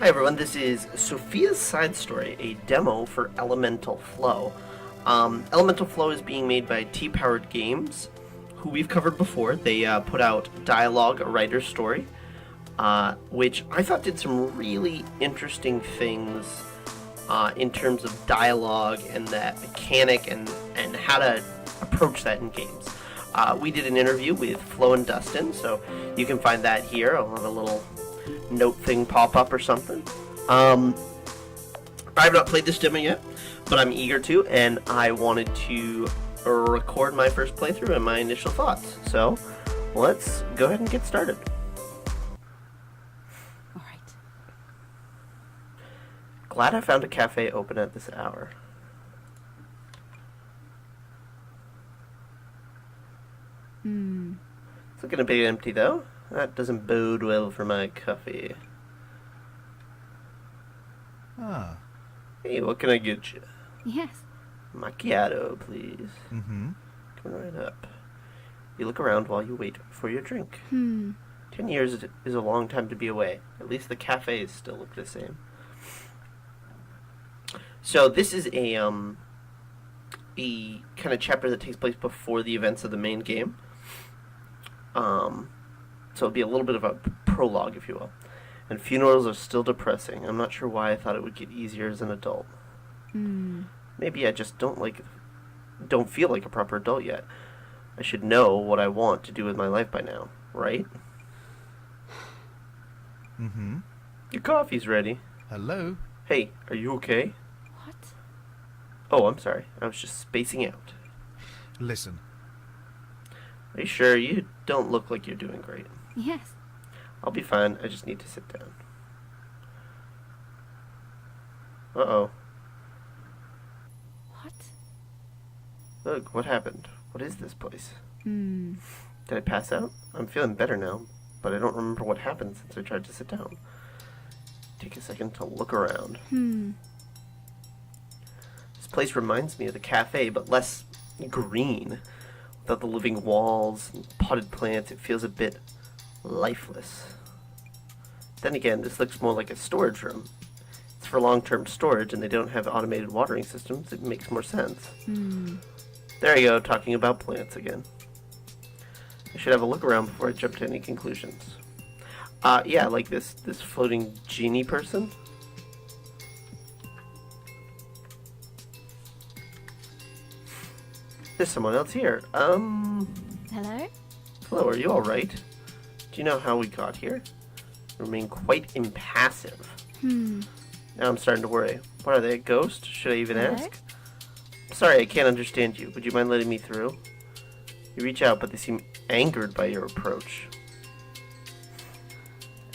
Hi everyone, this is Sofia's Side Story, a demo for Elemental Flow. Elemental Flow is being made by T-Powered Games, who we've covered before. They put out Dialogue, a writer's story, which I thought did some really interesting things in terms of dialogue and that mechanic and how to approach that in games. We did an interview with Flo and Dustin, so you can find that here. I'll have a little note thing pop up or something. I have not played this demo yet, but I'm eager to, and I wanted to record my first playthrough and my initial thoughts. So let's go ahead and get started. All right. Glad I found a cafe open at this hour. It's looking a bit empty though. That doesn't bode well for my coffee. Ah. Hey, what can I get you? Yes. Macchiato, please. Mm-hmm. Coming right up. You look around while you wait for your drink. 10 years is a long time to be away. At least the cafes still look the same. So this is a kind of chapter that takes place before the events of the main game. So it'll be a little bit of a prologue, if you will. And funerals are still depressing. I'm not sure why I thought it would get easier as an adult. Maybe I just don't feel like a proper adult yet. I should know what I want to do with my life by now, right? Mm-hmm. Your coffee's ready. Hello? Hey, are you okay? What? Oh, I'm sorry. I was just spacing out. Listen. Are you sure? You don't look like you're doing great. Yes. I'll be fine. I just need to sit down. Uh-oh. What? Look, what happened? What is this place? Hmm. Did I pass out? I'm feeling better now, but I don't remember what happened since I tried to sit down. Take a second to look around. This place reminds me of the cafe, but less green. Without the living walls and potted plants, it feels a bit lifeless. Then again, this looks more like a storage room. It's for long-term storage, and they don't have automated watering systems. It makes more sense. There you go, talking about plants again. I should have a look around before I jump to any conclusions. Yeah, like this floating genie person. There's someone else here. Hello? Hello, are you alright? Do you know how we got here? You remain quite impassive. Now I'm starting to worry. What are they, a ghost? Should I even Hello? ask? Sorry, I can't understand you. Would you mind letting me through? You reach out, but they seem angered by your approach.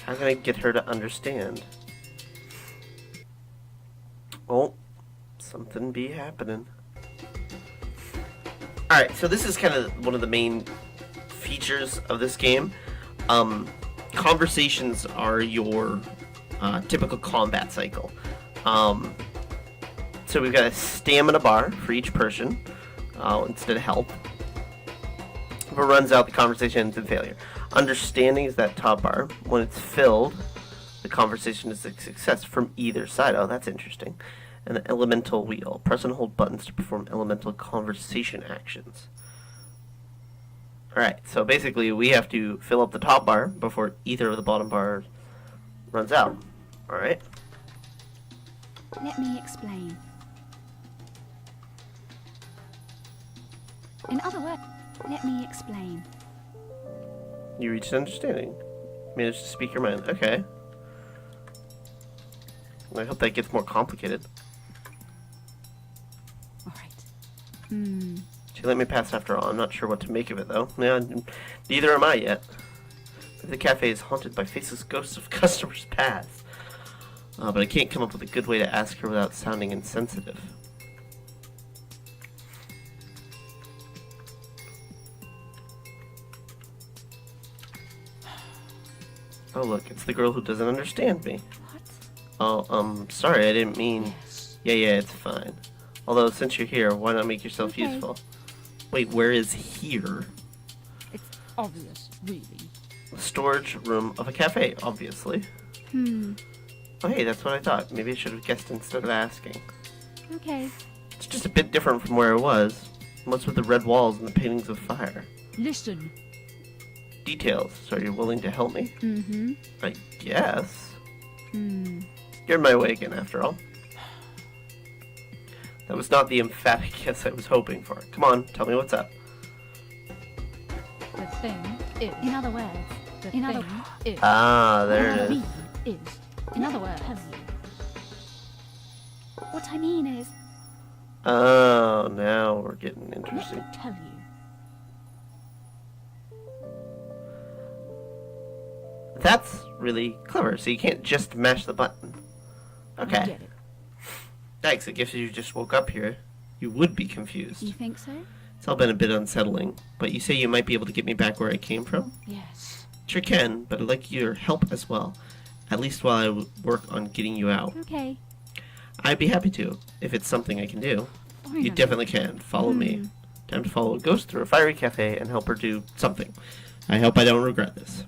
How can I get her to understand? Oh, something be happening. Alright, so this is kind of one of the main features of this game. Conversations are your typical combat cycle. So we've got a stamina bar for each person instead of health. If it runs out, the conversation ends in failure. Understanding is that top bar. When it's filled, the conversation is a success from either side. Oh, that's interesting. And the elemental wheel. Press and hold buttons to perform elemental conversation actions. Alright, so basically we have to fill up the top bar before either of the bottom bars runs out. Alright? Let me explain. In other words, let me explain. You reached an understanding. Managed to speak your mind. Okay. I hope that gets more complicated. All right. She let me pass after all. I'm not sure what to make of it, though. Yeah, neither am I yet. The cafe is haunted by faceless ghosts of customers past. But I can't come up with a good way to ask her without sounding insensitive. Oh, look, it's the girl who doesn't understand me. What? Oh, sorry, I didn't mean... Yes. Yeah, it's fine. Although, since you're here, why not make yourself Okay. useful? Wait, where is here? It's obvious, really. The storage room of a cafe, obviously. Oh, hey, that's what I thought. Maybe I should have guessed instead of asking. Okay. It's just a bit different from where I was. What's with the red walls and the paintings of fire? Listen. Details. So you're willing to help me? Mm-hmm. I guess. Hmm. You're in my way again, after all. That was not the emphatic yes I was hoping for. Come on, tell me what's up. The thing is. In other words. The thing is. Ah, there What it I is. mean is. In other words. What I mean is. Oh, now we're getting Let interesting. me tell you. That's really clever, so you can't just mash the button. I Okay. get it. Thanks, I guess if you just woke up here, you would be confused. You think so? It's all been a bit unsettling, but you say you might be able to get me back where I came from? Yes. Sure can, but I'd like your help as well. At least while I work on getting you out. Okay. I'd be happy to, if it's something I can do. You Finally. definitely can. Follow me. Time to follow a ghost through a fiery cafe and help her do something. I hope I don't regret this.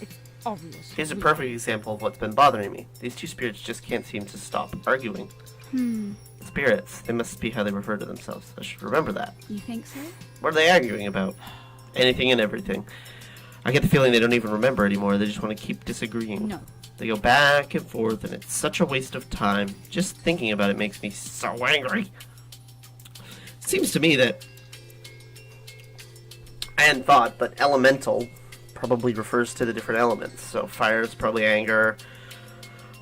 It's obvious. Here's a perfect example of what's been bothering me. These two spirits just can't seem to stop arguing. Spirits, they must be how they refer to themselves. I should remember that. You think so? What are they arguing about? Anything and everything. I get the feeling they don't even remember anymore. They just want to keep disagreeing. No. They go back and forth, and it's such a waste of time. Just thinking about it makes me so angry. It seems to me that I hadn't thought, but elemental probably refers to the different elements. So fire is probably anger.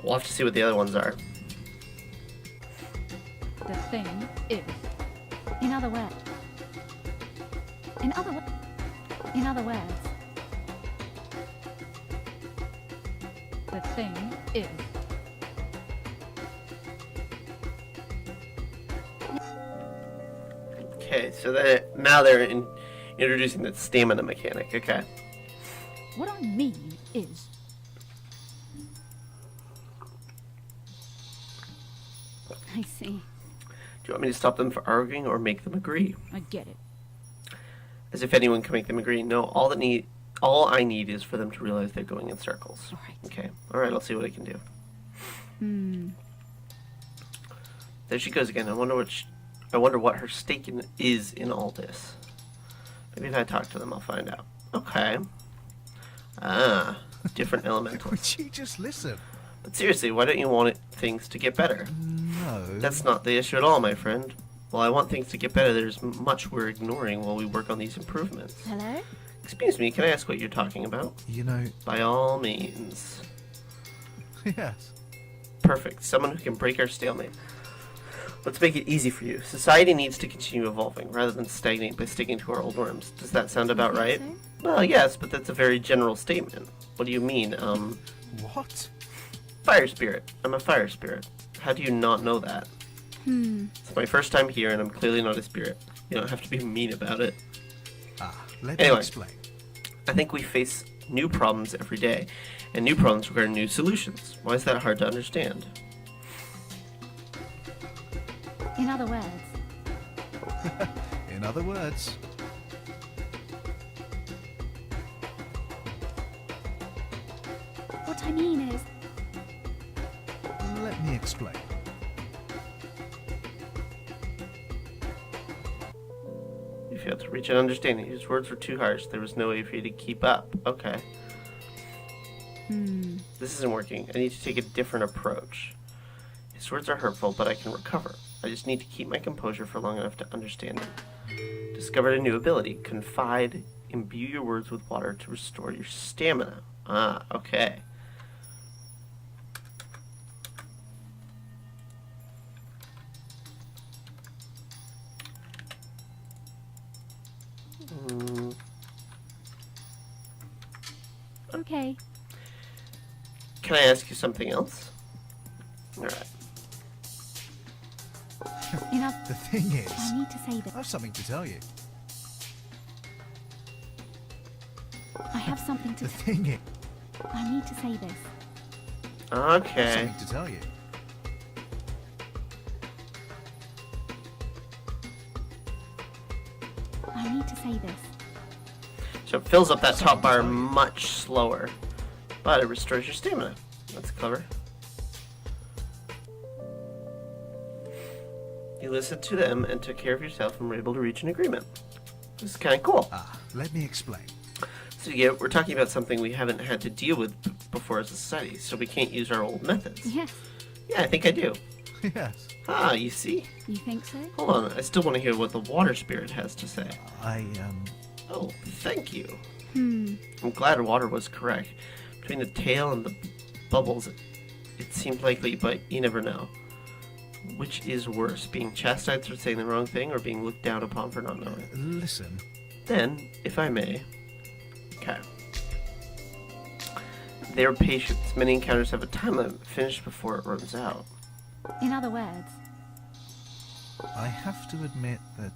We'll have to see what the other ones are. The thing is. In other words. In other words. In other words. The thing is. Okay, so now they're introducing the stamina mechanic. Okay. What I mean is. I see. Do you want me to stop them from arguing or make them agree? I get it. As if anyone can make them agree. No, all I need is for them to realize they're going in circles. All right. Okay. All right, I'll see what I can do. There she goes again. I wonder what her stake is in all this. Maybe if I talk to them, I'll find out. Okay. Ah, different elementals. Would you just listen? But seriously, why don't you want things to get better? No. That's not the issue at all, my friend. While I want things to get better, there's much we're ignoring while we work on these improvements. Hello? Excuse me, can I ask what you're talking about? You know, By all means. yes. Perfect. Someone who can break our stalemate. Let's make it easy for you. Society needs to continue evolving, rather than stagnate by sticking to our old norms. Does that sound about You right? think Well, yes, but that's a very general statement. What do you mean, What? Fire spirit. I'm a fire spirit. How do you not know that? It's my first time here, and I'm clearly not a spirit. You don't have to be mean about it. Let Anyway. me explain. I think we face new problems every day, and new problems require new solutions. Why is that hard to understand? In other words. In other words, What I mean is. let me explain. You failed to reach an understanding. His words were too harsh. There was no way for you to keep up. Okay. This isn't working. I need to take a different approach. His words are hurtful, but I can recover. I just need to keep my composure for long enough to understand it. Discovered a new ability. Confide. Imbue your words with water to restore your stamina. Ah, okay. Okay. Can I ask you something else? Alright. The thing is, I need to say I that. have something to tell you. I have something to. The thing is, I need to say this. I have Okay. something to tell you. I need need to say this. So it fills up that top bar much slower, but it restores your stamina. That's clever. You listened to them and took care of yourself and were able to reach an agreement. This is kind of cool. Let me explain. So yeah, we're talking about something we haven't had to deal with before as a society, so we can't use our old methods. Yes. Yeah, I think I do. Yes. Ah, you see? You think so? Hold on, I still want to hear what the water spirit has to say. Oh, thank you. I'm glad water was correct. Between the tail and the bubbles, it seemed likely, but you never know. Which is worse, being chastised for saying the wrong thing or being looked down upon for not knowing? Listen. Then, if I may... Okay. Their patience. Many encounters have a time limit finished before it runs out. In other words, I have to admit that,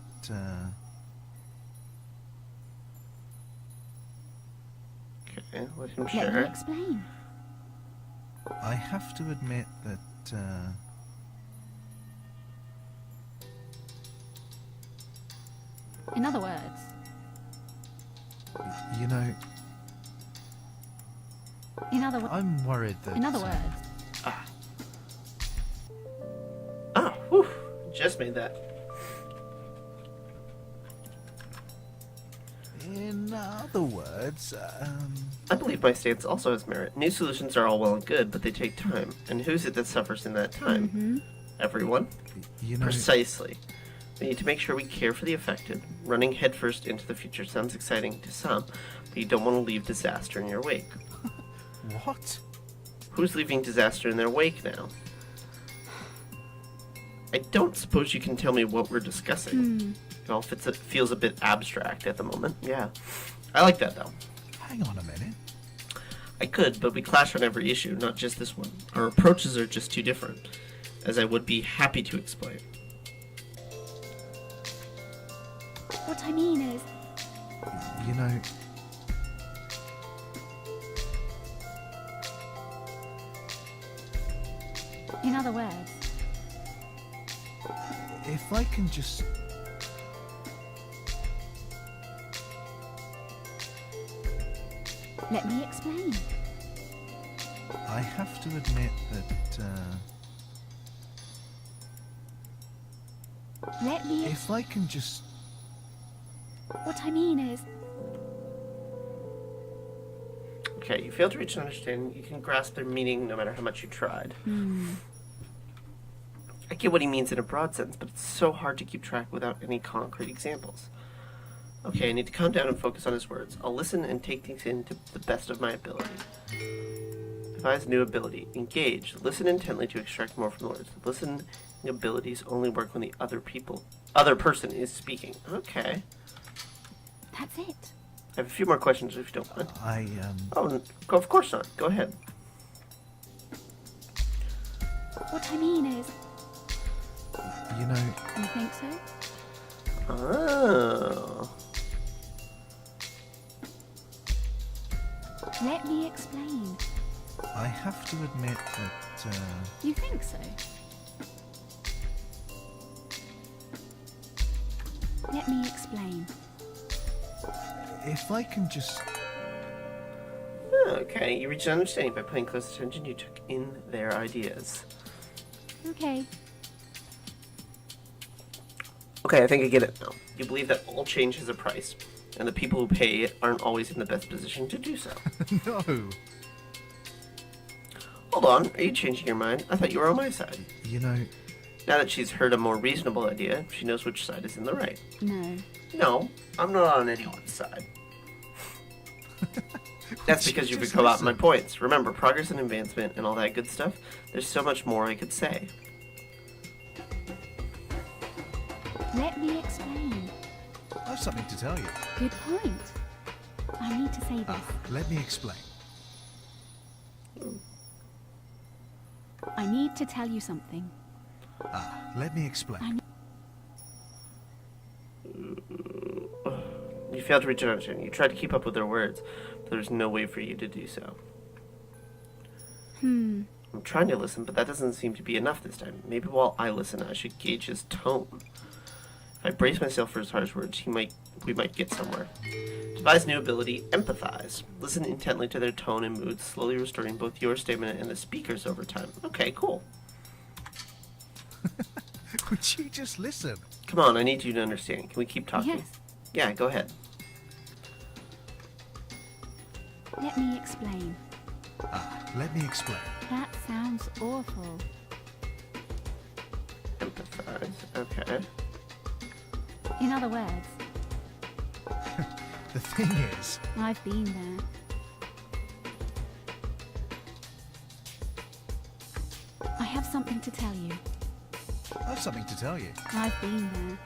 Okay, let him let share. me explain. I have to admit that, In other words, you know, I'm worried that... in other words, Whew, just made that. In other words, I believe my stance also has merit. New solutions are all well and good, but they take time. And who's it that suffers in that time? Everyone? you know... Precisely. We need to make sure we care for the affected. Running headfirst into the future sounds exciting to some, but you don't want to leave disaster in your wake. What? Who's leaving disaster in their wake now? I don't suppose you can tell me what we're discussing. It all feels a bit abstract at the moment. Yeah. I like that, though. Hang on a minute. I could, but we clash on every issue, not just this one. Our approaches are just too different, as I would be happy to explain. what I mean is, You know, in other words, if I can just... let me explain. I have to admit that, Let me. if I can just... What I mean is, Okay, you fail to reach an understanding. You can grasp their meaning no matter how much you tried. I get what he means in a broad sense, but it's so hard to keep track without any concrete examples. Okay, I need to calm down and focus on his words. I'll listen and take things in to the best of my ability. Devise new ability. Engage. Listen intently to extract more from the words. Listening abilities only work when the other person is speaking. Okay. that's it. I have a few more questions if you don't mind. I Of course not. Go ahead. What I mean is, you know, you think so? Oh. Let me explain. I have to admit that, You think so? Let me explain. if I can just... Okay, you reached an understanding by paying close attention. You took in their ideas. Okay. Okay, I think I get it now. You believe that all change has a price, and the people who pay it aren't always in the best position to do so. No. Hold on, are you changing your mind? I thought you were on my side. You know, Now that she's heard a more reasonable idea, she knows which side is in the right. No. No, I'm not on anyone's side. That's because you've Just come out my listen. points. Remember, progress and advancement and all that good stuff, there's so much more I could say. Let me explain. I have something to tell you. Good point. I need to say this. Let me explain. I need to tell you something. Let me explain. You failed to reach an understanding. You tried to keep up with their words, but there's no way for you to do so. I'm trying to listen, but that doesn't seem to be enough this time. Maybe while I listen, I should gauge his tone. If If I brace myself for his harsh words, we might get somewhere. Devise new ability, empathize. Listen intently to their tone and mood, slowly restoring both your statement and the speaker's over time. Okay, cool. Would you just listen? Come on, I need you to understand. Can we keep talking? Yes. Yeah, go ahead. Let me explain. Let me explain. That sounds awful. Empathize. Okay. In other words, The thing is, I've been there. I have something to tell you. I have something to tell you. I've been there.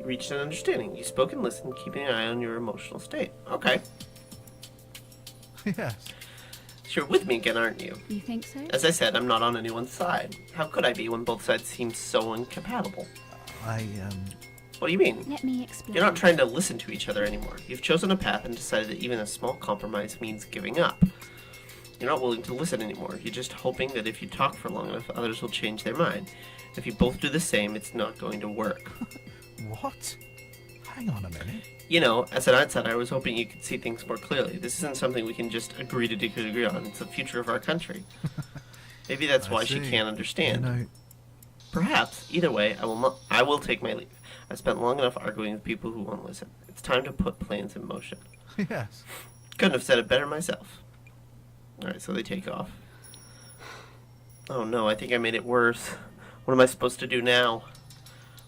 You reached an understanding. You spoke and listened, keeping an eye on your emotional state. Okay. Yes. So you're with me again, aren't you? You think so? As I said, I'm not on anyone's side. How could I be when both sides seem so incompatible? What do you mean? Let me explain. You're not trying to listen to each other anymore. You've chosen a path and decided that even a small compromise means giving up. You're not willing to listen anymore. You're just hoping that if you talk for long enough, others will change their mind. If you both do the same, it's not going to work. What? Hang on a minute. You know, as an outsider, I was hoping you could see things more clearly. This isn't something we can just agree to disagree on. It's the future of our country. Maybe that's why she can't understand. You know, Perhaps. Either way, I will take my leave. I've spent long enough arguing with people who won't listen. It's time to put plans in motion. yes. Couldn't have said it better myself. Alright, so they take off. Oh no, I think I made it worse. What am I supposed to do now?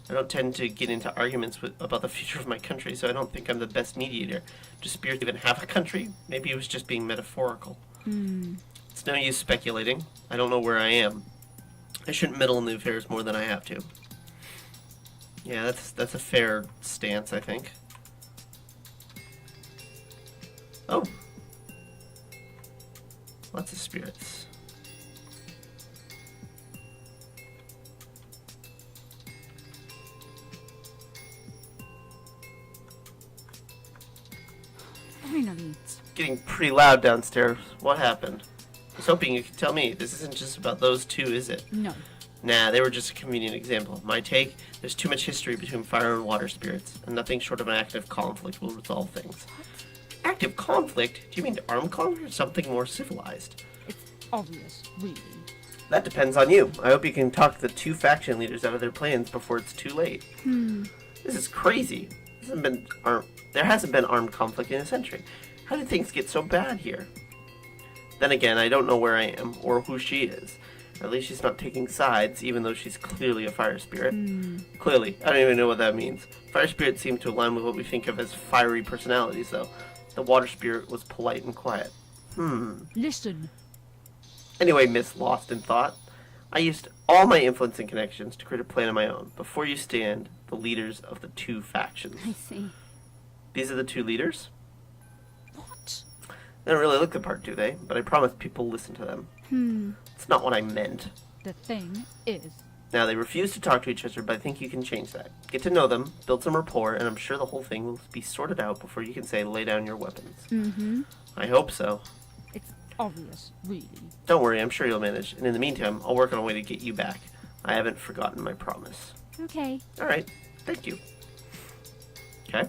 I don't tend to get into arguments about the future of my country, so I don't think I'm the best mediator. Do spirits even have a country? Maybe it was just being metaphorical. It's no use speculating. I don't know where I am. I shouldn't meddle in the affairs more than I have to. Yeah, that's a fair stance, I think. Oh. Lots of spirits. Finally. It's getting pretty loud downstairs. What happened? I was hoping you could tell me. This isn't just about those two, is it? No. Nah, they were just a convenient example. My take, there's too much history between fire and water spirits, and nothing short of an active conflict will resolve things. Active conflict? Do you mean armed conflict or something more civilized? It's obvious, really. That depends on you. I hope you can talk the two faction leaders out of their plans before it's too late. This is crazy. There hasn't been armed conflict in a century. How did things get so bad here? Then again, I don't know where I am, or who she is. At least she's not taking sides, even though she's clearly a fire spirit. Clearly. I don't even know what that means. Fire spirits seem to align with what we think of as fiery personalities, though. The water spirit was polite and quiet. Listen. Anyway, Miss Lost in Thought, I used all my influence and connections to create a plan of my own. Before you stand, the leaders of the two factions. I see. These are the two leaders? What? They don't really look the part, do they? But I promise people listen to them. It's not what I meant. The thing is... Now, they refuse to talk to each other, but I think you can change that. Get to know them, build some rapport, and I'm sure the whole thing will be sorted out before you can say, lay down your weapons. I hope so. It's obvious, really. Don't worry, I'm sure you'll manage. And in the meantime, I'll work on a way to get you back. I haven't forgotten my promise. Okay. Alright, thank you. Okay.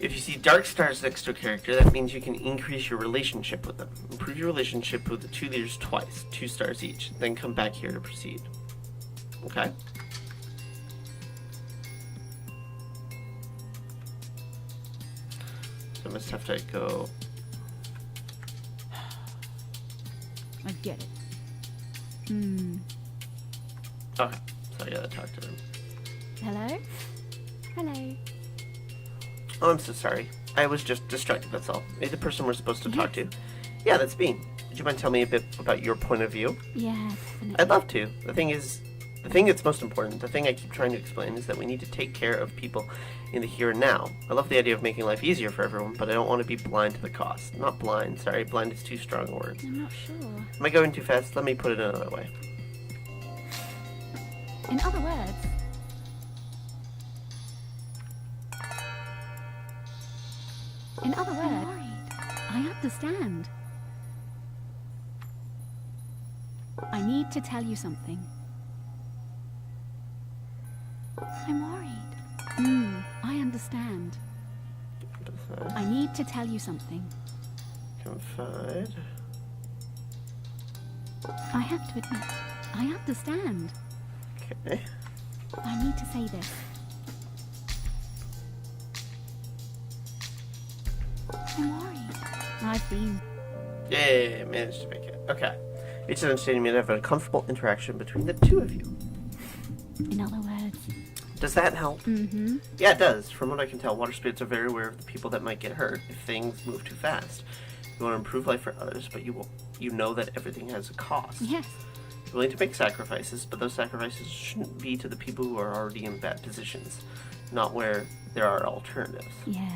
If you see dark stars next to a character, that means you can increase your relationship with them. Improve your relationship with the two leaders twice, 2 stars each, then come back here to proceed. Okay? So I must have to go... I get it. Okay, so I gotta talk to them. Hello? Hello. Oh, I'm so sorry. I was just distracted, that's all. Are you the person we're supposed to talk to? Yeah, that's me. Would you mind telling me a bit about your point of view? Yeah, definitely. I'd love to. The thing that's most important, the thing I keep trying to explain, is that we need to take care of people in the here and now. I love the idea of making life easier for everyone, but I don't want to be blind to the cost. Not blind, sorry. Blind is too strong a word. I'm not sure. Am I going too fast? Let me put it another way. In other words... In other words, I understand. I need to tell you something. I'm worried. I understand. I need to tell you something. Confide. I have to admit, I understand. Okay. I need to say this. I'm worried. I've been. Yay, managed to make it. Okay. It's an understanding you have a comfortable interaction between the two of you. In other words. Does that help? Mm-hmm. Yeah, it does. From what I can tell, water spirits are very aware of the people that might get hurt if things move too fast. You want to improve life for others, but you know that everything has a cost. Yes. You're willing to make sacrifices, but those sacrifices shouldn't be to the people who are already in bad positions, not where there are alternatives. Yes.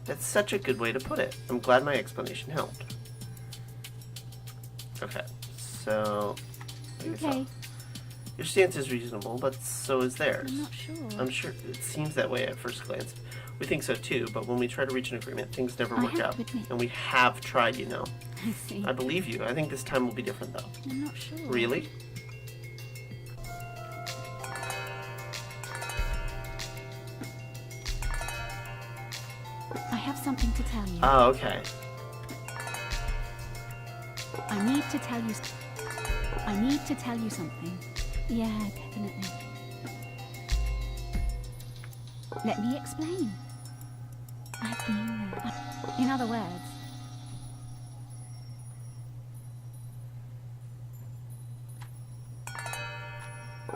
That's such a good way to put it. I'm glad my explanation helped. Okay, so... Okay. Your stance is reasonable, but so is theirs. I'm not sure. I'm sure it seems that way at first glance. We think so too, but when we try to reach an agreement, things never work out. And we have tried, you know. I see. I believe you. I think this time will be different, though. I'm not sure. Really? I have something to tell you. Oh, okay. I need to tell you. I need to tell you something. Yeah, definitely. Let me explain. I've been there. In other words.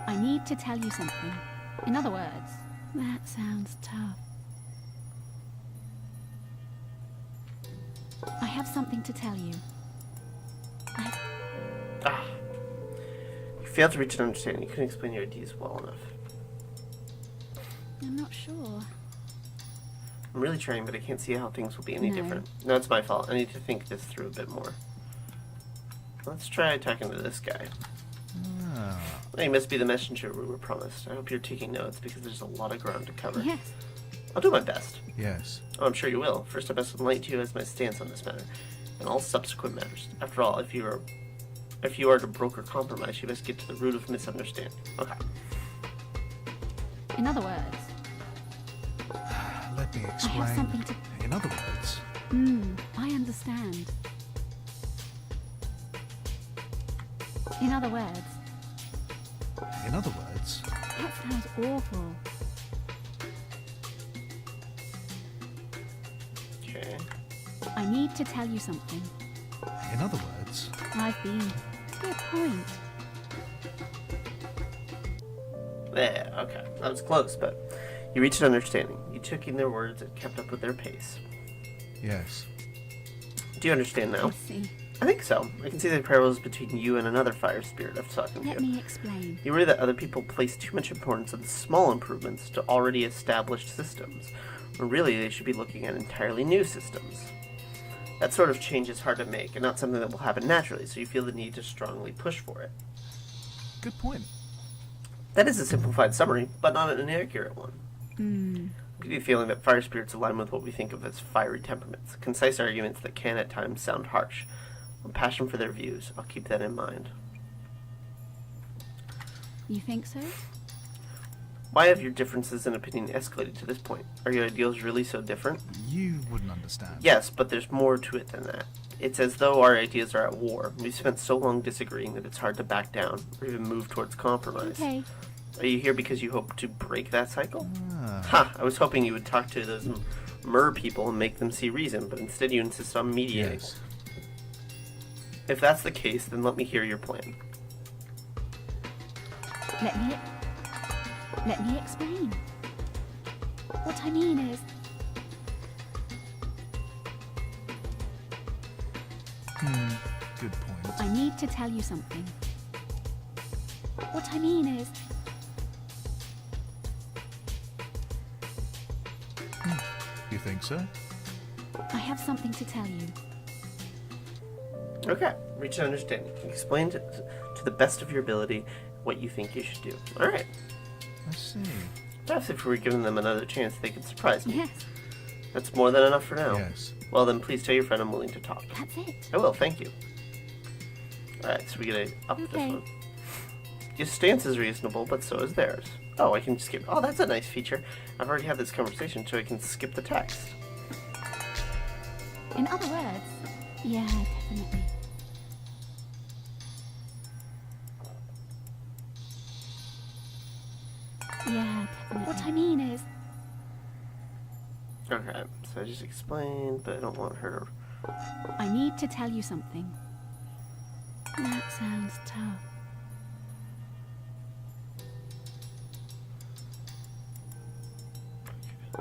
I need to tell you something. In other words. That sounds tough. I have something to tell you. Ah. You failed to reach an understanding. You couldn't explain your ideas well enough. I'm not sure. I'm really trying, but I can't see how things will be any No. different. No, it's my fault. I need to think this through a bit more. Let's try talking to this guy. Ah, He must be the messenger we were promised. I hope you're taking notes because there's a lot of ground to cover. Yes. I'll do my best. yes. Oh, I'm sure you will. First, I must enlighten you as my stance on this matter, and all subsequent matters. After all, if you are to broker compromise, you must get to the root of misunderstanding. Okay. In other words. Let me I explain. have something to. In other words, I understand. In other words. in other words, That sounds awful. Okay. I need to tell you something. in other words, I've been. To your point. There. Okay. That was close, but you reached an understanding. You took in their words and kept up with their pace. yes. Do you understand now? I see. I think so. I can see the parallels between you and another fire spirit I've talked Let to. me explain. You worry that other people place too much importance on small improvements to already established systems, when really they should be looking at entirely new systems. That sort of change is hard to make, and not something that will happen naturally, so you feel the need to strongly push for it. Good point. That is a simplified summary, but not an inaccurate one. I get the feeling that fire spirits align with what we think of as fiery temperaments, concise arguments that can at times sound harsh. A passion for their views. I'll keep that in mind. You think so? Why have your differences in opinion escalated to this point? Are your ideals really so different? You wouldn't understand. Yes, but there's more to it than that. It's as though our ideas are at war. We've spent so long disagreeing that it's hard to back down, or even move towards compromise. Okay. Are you here because you hope to break that cycle? Ah, Ha! I was hoping you would talk to those Mer people and make them see reason, but instead you insist on mediating. yes. If that's the case, then let me hear your plan. Let me explain. What I mean is. Good point. I need to tell you something. What I mean is. You think so? I have something to tell you. Okay, reach an understanding. Explain to the best of your ability what you think you should do. Alright. I see. Perhaps if we were giving them another chance, they could surprise me. Yes, That's more than enough for now. Yes. Well, then please tell your friend I'm willing to talk. that's it. I will, thank you. Alright, so we gotta up this Okay. one. Your stance is reasonable, but so is theirs. Oh, I can skip. Oh, that's a nice feature. I've already had this conversation, so I can skip the text. In other words, yeah, definitely. Yeah, definitely. What I mean is... Okay, so I just explained, but I don't want her to... I need to tell you something. That sounds tough.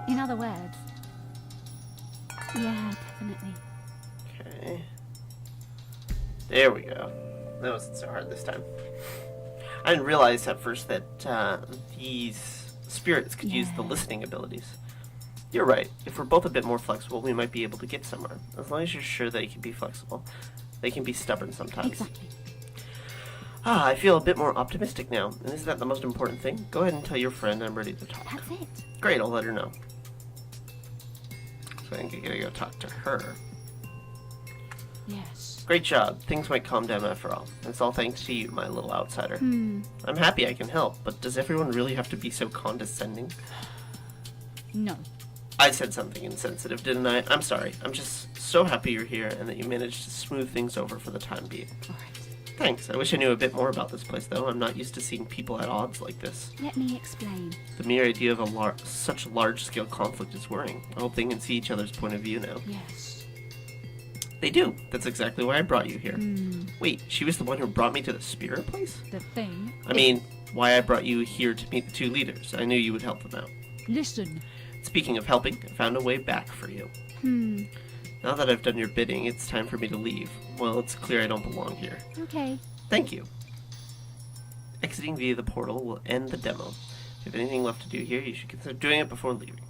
In other words, yeah, definitely. Okay. There we go. That wasn't so hard this time. I didn't realize at first that these spirits could use the listening abilities. You're right. If we're both a bit more flexible, we might be able to get somewhere. As long as you're sure that you can be flexible. They can be stubborn sometimes. Exactly. I feel a bit more optimistic now. And isn't that the most important thing? Go ahead and tell your friend I'm ready to talk. That's it. Great, I'll let her know. So I think I gotta go talk to her. Yes. Great job. Things might calm down after all. It's all thanks to you, my little outsider. I'm happy I can help, but does everyone really have to be so condescending? No. I said something insensitive, didn't I? I'm sorry. I'm just so happy you're here and that you managed to smooth things over for the time being. All right. Thanks. I wish I knew a bit more about this place, though. I'm not used to seeing people at odds like this. Let me explain. The mere idea of such large-scale conflict is worrying. I hope they can see each other's point of view now. Yes. They do. That's exactly why I brought you here. Wait, she was the one who brought me to the spirit place? The thing... I mean, why I brought you here to meet the two leaders. I knew you would help them out. Listen. Speaking of helping, I found a way back for you. Now that I've done your bidding, it's time for me to leave. Well, it's clear I don't belong here. Okay. Thank you. Exiting via the portal will end the demo. If you have anything left to do here, you should consider doing it before leaving.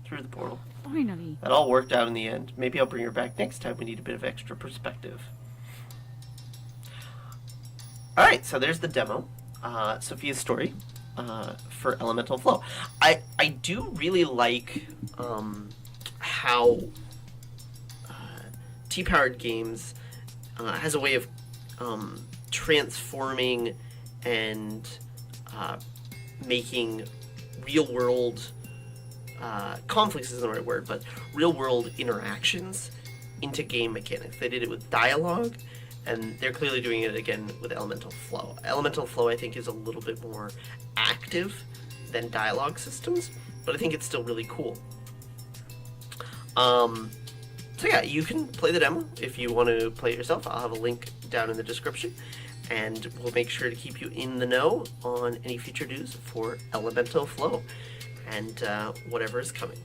Through the portal. Finally. That all worked out in the end. Maybe I'll bring her back next time we need a bit of extra perspective. Alright, so there's the demo. Sofia's story for Elemental Flow. I do really like how T-Powered Games has a way of transforming and making real-world conflicts isn't the right word, but real-world interactions into game mechanics. They did it with dialogue, and they're clearly doing it again with Elemental Flow. Elemental Flow, I think, is a little bit more active than dialogue systems, but I think it's still really cool. So yeah, you can play the demo if you want to play it yourself. I'll have a link down in the description, and we'll make sure to keep you in the know on any future news for Elemental Flow and whatever is coming.